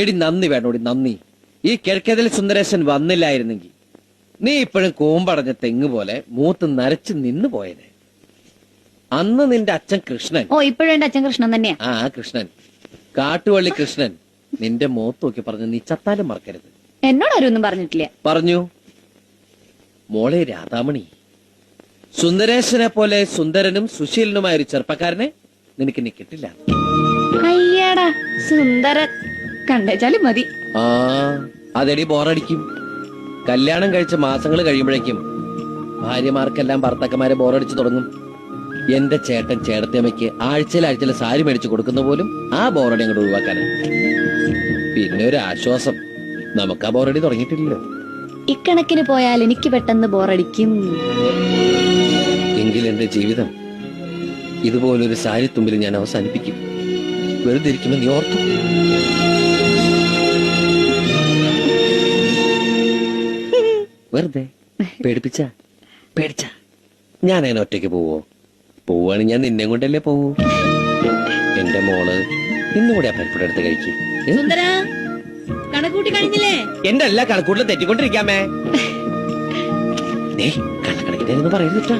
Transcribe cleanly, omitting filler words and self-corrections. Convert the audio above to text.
എടി നന്ദി വേണോടി നന്ദി. ഈ കിഴക്കേതിൽ സുന്ദരേശൻ വന്നില്ലായിരുന്നെങ്കിൽ നീ ഇപ്പോഴും കൂമ്പടഞ്ഞ തെങ്ങ് പോലെ മൂത്ത് നരച്ച് നിന്നു പോയനെ. അന്ന് നിന്റെ അച്ഛൻ കൃഷ്ണൻ. ഓ ഇപ്പോഴും എന്റെ അച്ഛൻ കൃഷ്ണൻ തന്നെയാ. ആ കൃഷ്ണൻ, കാട്ടുവള്ളി കൃഷ്ണൻ നിന്റെ മുഖത്ത് നോക്കി പറഞ്ഞു നീ ചത്താലും മറക്കരുത്. എന്നോട് ആരും ഒന്നും പറഞ്ഞിട്ടില്ല. പറഞ്ഞു. മോളെ രാധാമണി, സുന്ദരേശനെ പോലെ സുന്ദരനും സുശീലനുമായ ഒരു ചെറുപ്പക്കാരനെ നിനക്ക് ഇനി കിട്ടില്ല. അയ്യടാ സുന്ദരൻ കണ്ടേച്ചാലും മതി. ആ അതെടി ബോറടിക്കും. കല്യാണം കഴിച്ച മാസങ്ങൾ കഴിയുമ്പോഴേക്കും ഭാര്യമാർക്കെല്ലാം ഭർത്താക്കന്മാരെ ബോറടിച്ചു തുടങ്ങും. എന്റെ ചേട്ടൻ ചേട്ടത്തിയമ്മയ്ക്ക് ആഴ്ചയിൽ സാരി മേടിച്ചു കൊടുക്കുന്ന പോലും ആ ബോറടി അങ്ങോട്ട് ഒഴിവാക്കാനാണ്. പിന്നെ ഒരു ആശ്വാസം, നമുക്ക് ആ ബോറടി തുടങ്ങിയിട്ടില്ലല്ലോ. ഇക്കണക്കിന് പോയാൽ എനിക്ക് പെട്ടെന്ന് ബോറടിക്കും. എങ്കിൽ എന്റെ ജീവിതം ഇതുപോലൊരു സാരി തുമ്പിൽ ഞാൻ അവസാനിപ്പിക്കും. വെറുതെ ഇരിക്കുമെന്ന് നീ ഓർത്തു. വെറുതെ പേടിച്ച ഞാൻ അതിനെ ഒറ്റയ്ക്ക് പോവോ? പോവാണെങ്കിൽ ഞാൻ നിന്നെ കൊണ്ടല്ലേ പോവൂ. എന്റെ മോള് ഇന്നുകൂടി ആ പരിപ്പുടെ അടുത്ത് കഴിക്കും. കണക്കൂട്ടി കഴിഞ്ഞില്ലേ? എന്റെ എല്ലാ കണക്കൂട്ടിലും തെറ്റിക്കൊണ്ടിരിക്കാമേ. കണക്കണക്കിനായിരുന്നു പറയരുത്.